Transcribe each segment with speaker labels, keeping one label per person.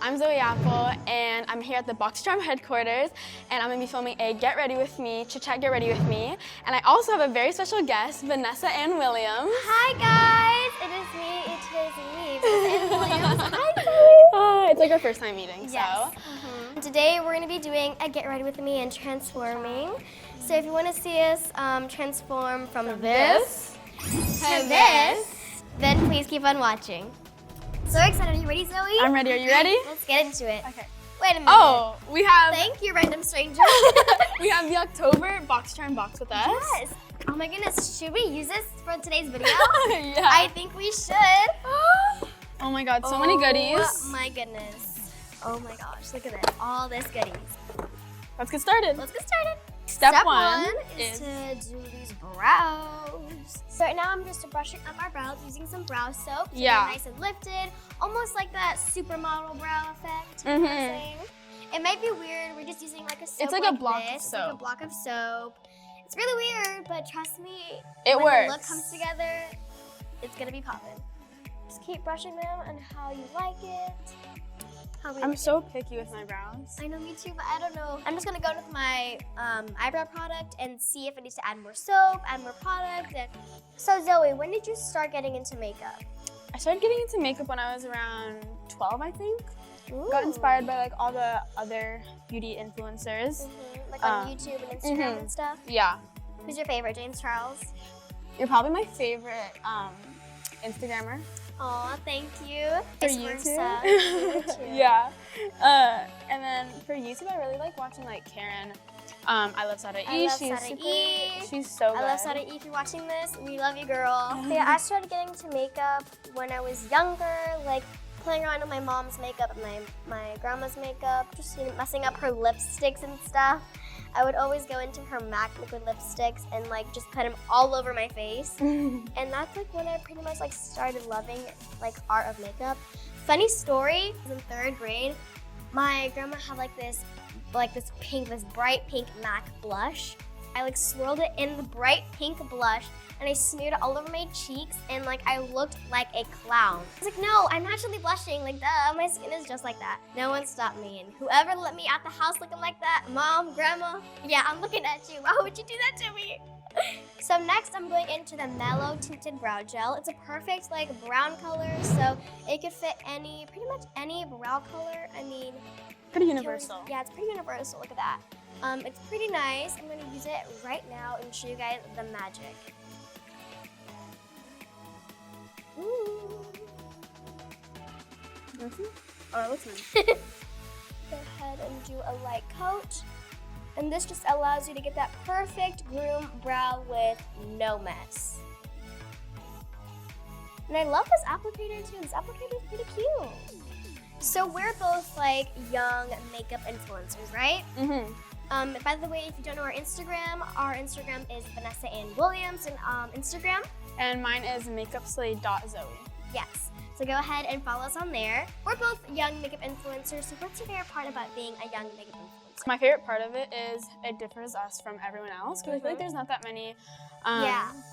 Speaker 1: I'm Zoe Apple, and I'm here at the Boxycharm headquarters, and I'm going to be filming a Get Ready With Me, Chit Chat Get Ready With Me. And I also have a very special guest, Vanessa Williams.
Speaker 2: Hi guys, it is me, Vanessa Williams. Hi Zoe.
Speaker 1: It's like our first time meeting,
Speaker 2: yes.
Speaker 1: so.
Speaker 2: Today we're going to be doing a Get Ready With Me and transforming. So if you want to see us transform from this to this, then please keep on watching. So excited, are you ready, Zoe?
Speaker 1: I'm ready, are you ready?
Speaker 2: Let's get into it.
Speaker 1: Okay.
Speaker 2: Wait a minute.
Speaker 1: Oh, we have...
Speaker 2: Thank you, random stranger.
Speaker 1: We have the October Boxycharm box with us.
Speaker 2: Yes. Oh my goodness, should we use this for today's video?
Speaker 1: Yeah.
Speaker 2: I think we should.
Speaker 1: Oh my god, so many goodies.
Speaker 2: Oh my goodness. Oh my gosh, look at this. All this goodies.
Speaker 1: Let's get started.
Speaker 2: Let's get started.
Speaker 1: Step one
Speaker 2: is to do these brows. So right now I'm just brushing up our brows using some brow soap. So
Speaker 1: Yeah.
Speaker 2: they're nice and lifted, almost like that supermodel brow effect. You know what I'm saying? It might be weird. We're just using like a soap.
Speaker 1: It's like a block of
Speaker 2: this,
Speaker 1: soap.
Speaker 2: like a block of soap. It's really weird, but trust me,
Speaker 1: It
Speaker 2: when
Speaker 1: works.
Speaker 2: the look comes together, it's gonna be popping. Just keep brushing them on how you like it.
Speaker 1: I'm so picky with my brows.
Speaker 2: I know, me too, but I don't know. I'm just gonna go with my eyebrow product and see if it needs to add more soap, add more product. So Zoe, when did you start getting into makeup?
Speaker 1: I started getting into makeup when I was around 12, I think.
Speaker 2: Ooh.
Speaker 1: Got inspired by like all the other beauty influencers.
Speaker 2: Like on YouTube and Instagram and stuff?
Speaker 1: Yeah.
Speaker 2: Who's your favorite, James Charles?
Speaker 1: You're probably my favorite Instagrammer.
Speaker 2: Aw, thank you.
Speaker 1: For
Speaker 2: Vice
Speaker 1: YouTube?
Speaker 2: versa. You too.
Speaker 1: Yeah. And then for YouTube, I really like watching like Karen. I love Sada E. She's so good.
Speaker 2: I love Sada E. If you're watching this, we love you, girl. Yeah, I started getting into makeup when I was younger, like playing around with my mom's makeup and my grandma's makeup, just messing up her lipsticks and stuff. I would always go into her MAC liquid lipsticks and like just put them all over my face. And that's like when I pretty much like started loving like art of makeup. Funny story, in 3rd grade, my grandma had this bright pink MAC blush. I like swirled it in the bright pink blush and I smeared it all over my cheeks and like I looked like a clown. I was like, no, I'm naturally blushing, like duh, my skin is just like that. No one stopped me, and whoever let me out the house looking like that, mom, grandma, yeah, I'm looking at you. Why would you do that to me? So next I'm going into the Mellow Tinted Brow Gel. It's a perfect like brown color, so it could fit pretty much any brow color. I mean,
Speaker 1: pretty universal.
Speaker 2: Yeah, it's pretty universal, look at that. It's pretty nice. I'm gonna use it right now and show you guys the magic. Ooh.
Speaker 1: Oh, it looks nice.
Speaker 2: Go ahead and do a light coat. And this just allows you to get that perfect groomed brow with no mess. And I love this applicator too. This applicator is pretty cute. So we're both like young makeup influencers, right? By the way, if you don't know our Instagram is Vanessa Williams on Instagram.
Speaker 1: And mine is makeupslay.zoe.
Speaker 2: Yes. So go ahead and follow us on there. We're both young makeup influencers. So what's your favorite part about being a young makeup influencer?
Speaker 1: My favorite part of it is it differs us from everyone else because I feel like there's not that many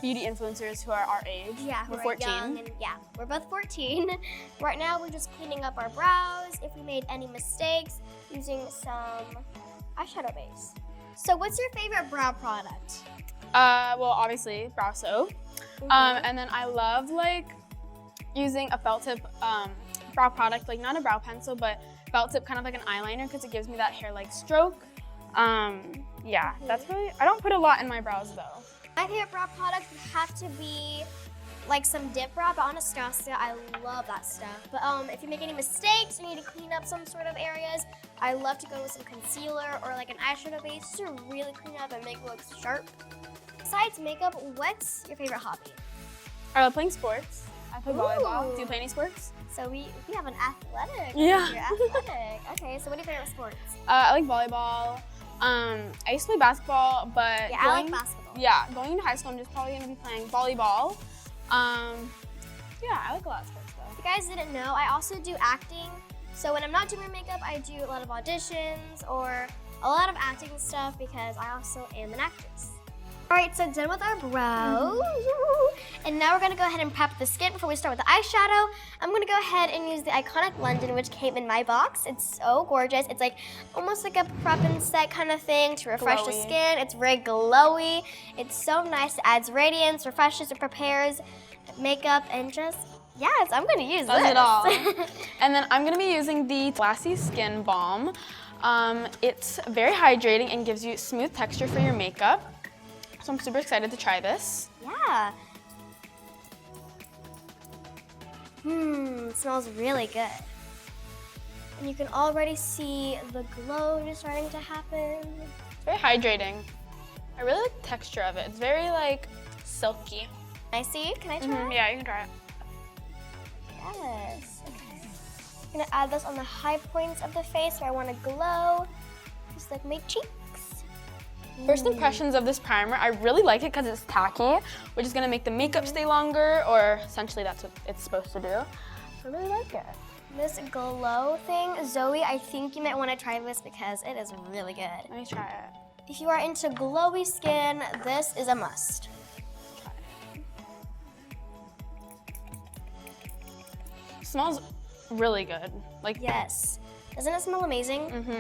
Speaker 1: beauty influencers who are our age.
Speaker 2: Yeah,
Speaker 1: we're
Speaker 2: who are
Speaker 1: 14.
Speaker 2: young and yeah, we're both 14. Right now we're just cleaning up our brows. If we made any mistakes, using some eyeshadow base. So what's your favorite brow product?
Speaker 1: Well, obviously brow soap. And then I love like using a felt tip brow product, like not a brow pencil, but felt tip, kind of like an eyeliner, because it gives me that hair-like stroke. Yeah, that's really, I don't put a lot in my brows though.
Speaker 2: My favorite brow product would have to be like some dip brow, but Anastasia, I love that stuff. But if you make any mistakes or you need to clean up some sort of areas, I love to go with some concealer or like an eyeshadow base just to really clean up and make it look sharp. Besides makeup, what's your favorite hobby?
Speaker 1: I love playing sports. I play volleyball. Do you play any sports?
Speaker 2: So we have an athletic.
Speaker 1: Yeah.
Speaker 2: You're athletic. Okay, so what are your favorite sports?
Speaker 1: I like volleyball. I used to play basketball, but
Speaker 2: yeah, I like basketball.
Speaker 1: Yeah, going into high school, I'm just probably going to be playing volleyball. Yeah, I like a lot of sports though.
Speaker 2: If you guys didn't know, I also do acting. So when I'm not doing makeup, I do a lot of auditions or a lot of acting stuff because I also am an actress. All right, so done with our brows. And now we're gonna go ahead and prep the skin before we start with the eyeshadow. I'm gonna go ahead and use the iconic London, which came in my box. It's so gorgeous. It's like almost like a prep and set kind of thing to refresh the skin. It's very glowy. It's so nice. It adds radiance, refreshes, it prepares makeup, and just, yes, I'm gonna use this.
Speaker 1: Does it all. And then I'm gonna be using the Glassy Skin Balm. It's very hydrating and gives you smooth texture for your makeup. So I'm super excited to try this.
Speaker 2: Yeah. It smells really good. And you can already see the glow just starting to happen.
Speaker 1: It's very hydrating. I really like the texture of it. It's very like silky.
Speaker 2: Can I see? Can I try?
Speaker 1: Yeah, you can try it.
Speaker 2: Yes. Okay. I'm gonna add this on the high points of the face where I want to glow, just like my cheeks.
Speaker 1: First impressions of this primer, I really like it because it's tacky, which is gonna make the makeup stay longer, or essentially that's what it's supposed to do. So I really like it.
Speaker 2: This glow thing, Zoe, I think you might want to try this because it is really good.
Speaker 1: Let me try it.
Speaker 2: If you are into glowy skin, this is a must.
Speaker 1: Try it. It smells really good. Like
Speaker 2: Yes. Doesn't it smell amazing?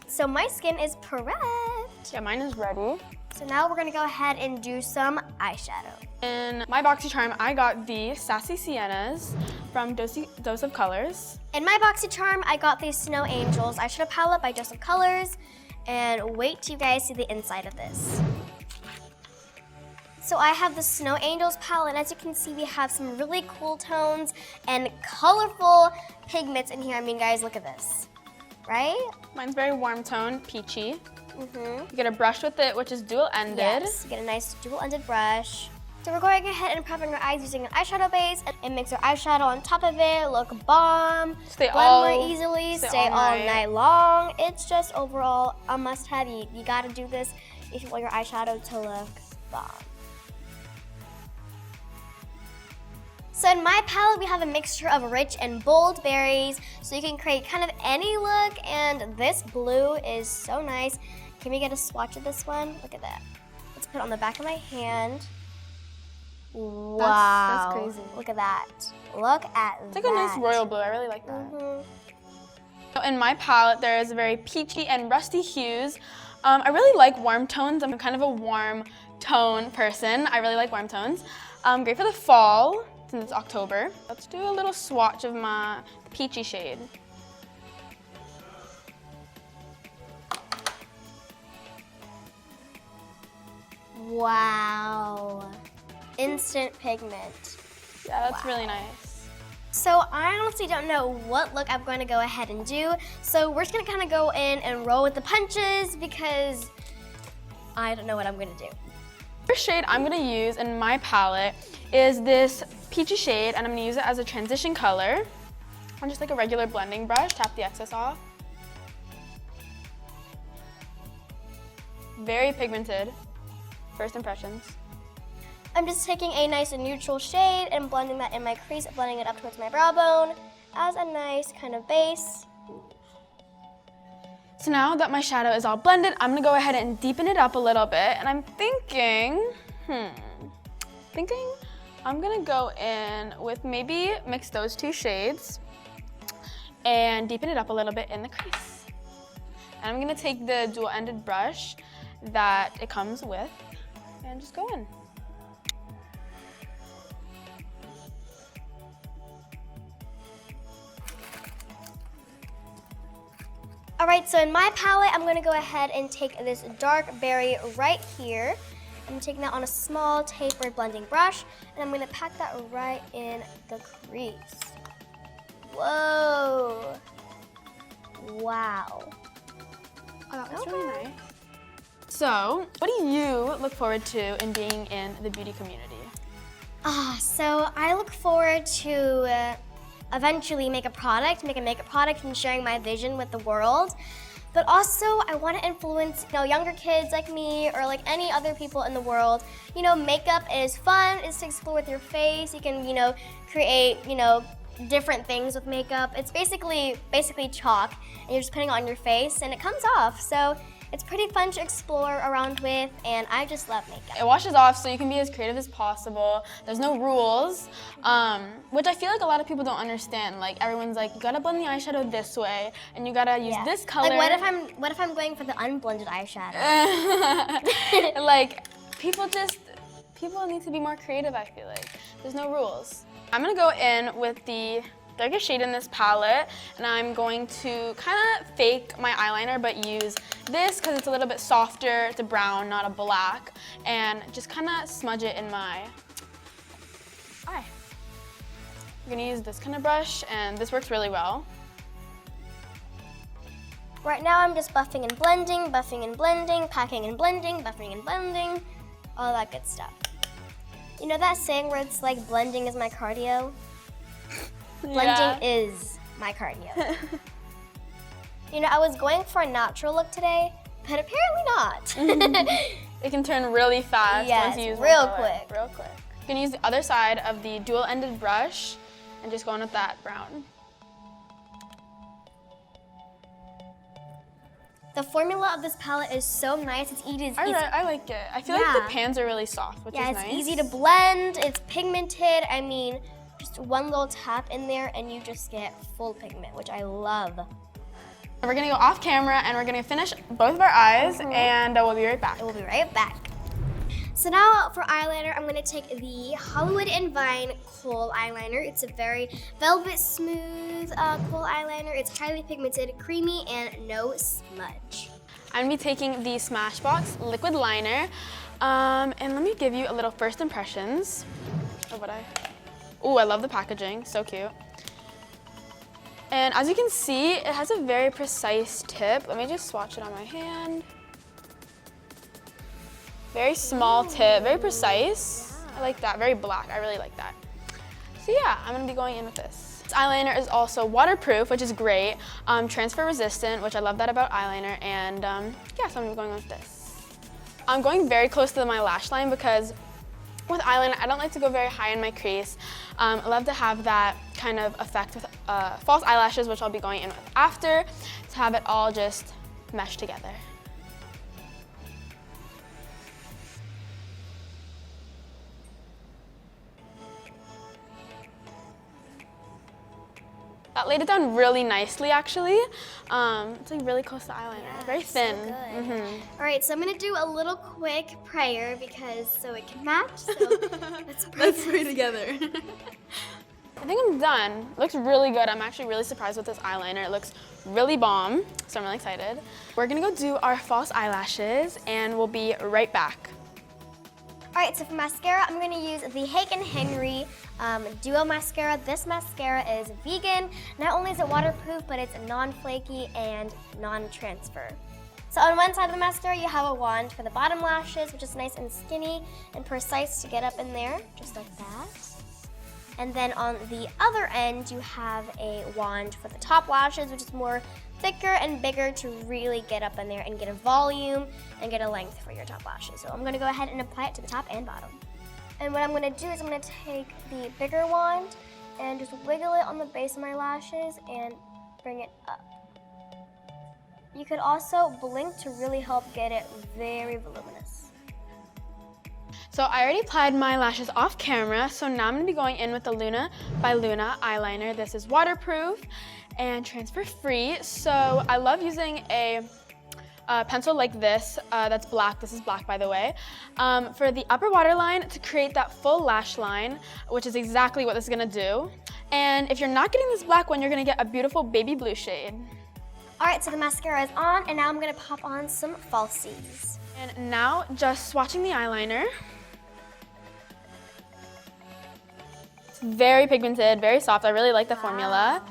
Speaker 2: So my skin is prepped.
Speaker 1: Yeah, mine is ready.
Speaker 2: So now we're gonna go ahead and do some eyeshadow.
Speaker 1: In my Boxycharm, I got the Sassy Siennas from Dose of Colors.
Speaker 2: In my Boxycharm, I got the Snow Angels eyeshadow palette by Dose of Colors. And wait till you guys see the inside of this. So I have the Snow Angels palette, and as you can see, we have some really cool tones and colorful pigments in here. I mean, guys, look at this, right?
Speaker 1: Mine's very warm tone, peachy.
Speaker 2: Mm-hmm.
Speaker 1: You get a brush with it, which is dual-ended.
Speaker 2: Yes, you get a nice dual-ended brush. So we're going ahead and prepping our eyes using an eyeshadow base and mix our eyeshadow on top of it, look bomb,
Speaker 1: Stay
Speaker 2: blend
Speaker 1: all
Speaker 2: more easily, stay all
Speaker 1: night.
Speaker 2: night long. It's just overall a must-have. You gotta do this if you want your eyeshadow to look bomb. So in my palette, we have a mixture of rich and bold berries, so you can create kind of any look, and this blue is so nice. Can we get a swatch of this one? Look at that. Let's put it on the back of my hand. Wow.
Speaker 1: That's crazy.
Speaker 2: Look at that. Look at that.
Speaker 1: It's like a nice royal blue. I really like that. So in my palette, there is very peachy and rusty hues. I really like warm tones. I'm kind of a warm tone person. I really like warm tones. Great for the fall, since it's October. Let's do a little swatch of my peachy shade.
Speaker 2: Wow. Instant pigment.
Speaker 1: Yeah, that's really nice.
Speaker 2: So I honestly don't know what look I'm going to go ahead and do. So we're just going to kind of go in and roll with the punches because I don't know what I'm going to do.
Speaker 1: The first shade I'm going to use in my palette is this peachy shade, and I'm going to use it as a transition color. On just like a regular blending brush, tap the excess off. Very pigmented. First impressions.
Speaker 2: I'm just taking a nice and neutral shade and blending that in my crease, blending it up towards my brow bone as a nice kind of base.
Speaker 1: So now that my shadow is all blended, I'm gonna go ahead and deepen it up a little bit. And I'm thinking I'm gonna go in with maybe mix those two shades and deepen it up a little bit in the crease. And I'm gonna take the dual-ended brush that it comes with and just go in.
Speaker 2: All right, so in my palette, I'm gonna go ahead and take this dark berry right here. I'm taking that on a small tapered blending brush, and I'm gonna pack that right in the crease. Whoa. Wow.
Speaker 1: Oh, that was really nice. So, what do you look forward to in being in the beauty community?
Speaker 2: So I look forward to eventually make a makeup product and sharing my vision with the world. But also I want to influence, younger kids like me or like any other people in the world. Makeup is fun, it's to explore with your face. You can, create, different things with makeup. It's basically chalk and you're just putting it on your face and it comes off. So It's pretty fun to explore around with, and I just love makeup.
Speaker 1: It washes off, so you can be as creative as possible. There's no rules, which I feel like a lot of people don't understand. Like everyone's like, you gotta blend the eyeshadow this way, and you gotta use this color.
Speaker 2: Like what if I'm going for the unblended eyeshadow?
Speaker 1: Like people need to be more creative, I feel like. There's no rules. I'm gonna go in with the darkest shade in this palette, and I'm going to kind of fake my eyeliner, but use this because it's a little bit softer. It's a brown, not a black, and just kind of smudge it in my eye. I'm gonna use this kind of brush, and this works really well.
Speaker 2: Right now I'm just buffing and blending, packing and blending, buffing and blending, all that good stuff. You know that saying where it's like blending is my cardio? Blending is my cardio. You know, I was going for a natural look today, but apparently not.
Speaker 1: It can turn really fast once you use
Speaker 2: real quick.
Speaker 1: Real quick. You can use the other side of the dual-ended brush and just go in with that brown.
Speaker 2: The formula of this palette is so nice. It's easy.
Speaker 1: I like it. I feel like the pans are really soft, which is nice.
Speaker 2: Yeah, it's easy to blend. It's pigmented. I mean, just one little tap in there and you just get full pigment, which I love.
Speaker 1: We're gonna go off camera and we're gonna finish both of our eyes, and we'll be right back.
Speaker 2: We'll be right back. So now for eyeliner, I'm gonna take the Hollywood and Vine Kohl eyeliner. It's a very velvet smooth kohl eyeliner. It's highly pigmented, creamy, and no smudge.
Speaker 1: I'm gonna be taking the Smashbox liquid liner, and let me give you a little first impressions of what I love the packaging, so cute. And as you can see, it has a very precise tip. Let me just swatch it on my hand. Very small tip, very precise. I like that, very black, I really like that. So yeah, I'm gonna be going in with this. This eyeliner is also waterproof, which is great, transfer resistant, which I love that about eyeliner, and yeah, so I'm gonna be going with this. I'm going very close to my lash line because with eyeliner, I don't like to go very high in my crease. I love to have that kind of effect with false eyelashes, which I'll be going in with after, to have it all just mesh together. That laid it down really nicely, actually. It's like really close to eyeliner. It's very thin.
Speaker 2: So good. All right, so I'm gonna do a little quick prayer so it can match. So let's
Speaker 1: pray together. I think I'm done. It looks really good. I'm actually really surprised with this eyeliner. It looks really bomb, so I'm really excited. We're gonna go do our false eyelashes, and we'll be right back.
Speaker 2: All right, so for mascara, I'm gonna use the Haken Henry Duo Mascara. This mascara is vegan. Not only is it waterproof, but it's non-flaky and non-transfer. So on one side of the mascara, you have a wand for the bottom lashes, which is nice and skinny and precise to get up in there, just like that. And then on the other end, you have a wand for the top lashes, which is more thicker and bigger to really get up in there and get a volume and get a length for your top lashes. So I'm gonna go ahead and apply it to the top and bottom. And what I'm gonna do is I'm gonna take the bigger wand and just wiggle it on the base of my lashes and bring it up. You could also blink to really help get it very voluminous.
Speaker 1: So I already applied my lashes off camera, so now I'm gonna be going in with the Luna by Luna eyeliner. This is waterproof and transfer free. So I love using a pencil like this that's black. This is black, by the way, for the upper waterline to create that full lash line, which is exactly what this is gonna do. And if you're not getting this black one, you're gonna get a beautiful baby blue shade.
Speaker 2: All right, so the mascara is on, and now I'm gonna pop on some falsies.
Speaker 1: And now just swatching the eyeliner. It's very pigmented, very soft. I really like the formula.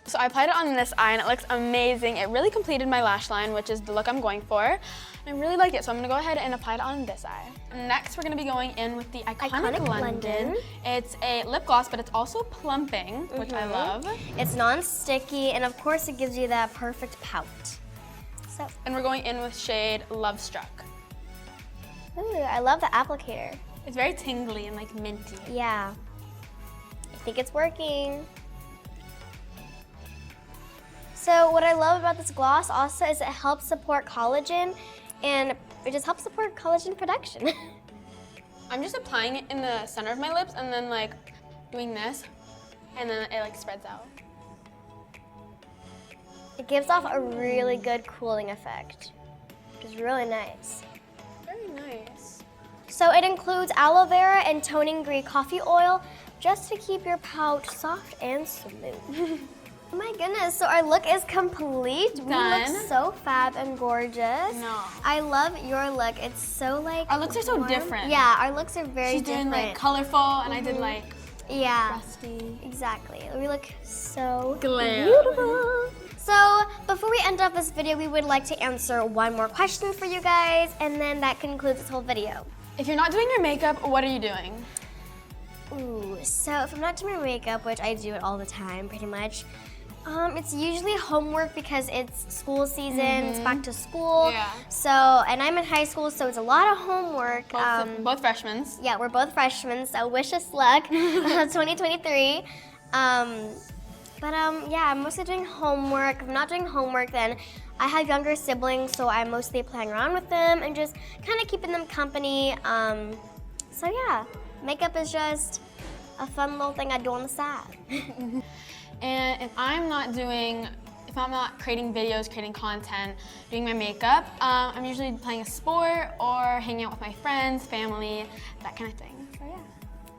Speaker 1: So I applied it on this eye and it looks amazing. It really completed my lash line, which is the look I'm going for. And I really like it, so I'm gonna go ahead and apply it on this eye. Next, we're gonna be going in with the Iconic London. It's a lip gloss, but it's also plumping, which I love.
Speaker 2: It's non-sticky, and of course it gives you that perfect pout. So.
Speaker 1: And we're going in with shade Love Struck.
Speaker 2: Ooh, I love the applicator.
Speaker 1: It's very tingly and like minty.
Speaker 2: Yeah. I think it's working. So what I love about this gloss also is it helps support collagen, and it just helps support collagen production.
Speaker 1: I'm just applying it in the center of my lips and then like doing this, and then it like spreads out.
Speaker 2: It gives off a really good cooling effect, which is really nice.
Speaker 1: Very nice.
Speaker 2: So it includes aloe vera and toning green coffee oil just to keep your pouch soft and smooth. Oh my goodness, so our look is complete. We look so fab and gorgeous.
Speaker 1: No.
Speaker 2: I love your look. It's so like
Speaker 1: Our looks are so
Speaker 2: warm.
Speaker 1: different.
Speaker 2: Yeah, our looks are very
Speaker 1: She's
Speaker 2: different.
Speaker 1: doing like colorful and I did like
Speaker 2: yeah,
Speaker 1: rusty.
Speaker 2: exactly. We look so
Speaker 1: Glam.
Speaker 2: beautiful. So before we end off this video, we would like to answer one more question for you guys, and then that concludes this whole video.
Speaker 1: If you're not doing your makeup, what are you doing?
Speaker 2: Ooh, so if I'm not doing my makeup, which I do it all the time pretty much, it's usually homework because it's school season, it's back to school.
Speaker 1: Yeah.
Speaker 2: So, and I'm in high school, so it's a lot of homework.
Speaker 1: Both freshmen.
Speaker 2: Yeah, we're both freshmen, so wish us luck, 2023. Yeah, I'm mostly doing homework. If I'm not doing homework, then I have younger siblings, so I'm mostly playing around with them and just kind of keeping them company. So yeah, makeup is just a fun little thing I do on the side.
Speaker 1: And if I'm not creating videos, creating content, doing my makeup, I'm usually playing a sport or hanging out with my friends, family, that kind of thing. So yeah.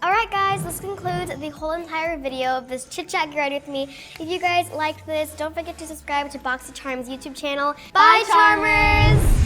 Speaker 2: All right, guys, this concludes the whole entire video of this Chit Chat Get Ready with me. If you guys liked this, don't forget to subscribe to Boxycharm's YouTube channel. Bye, Charmers!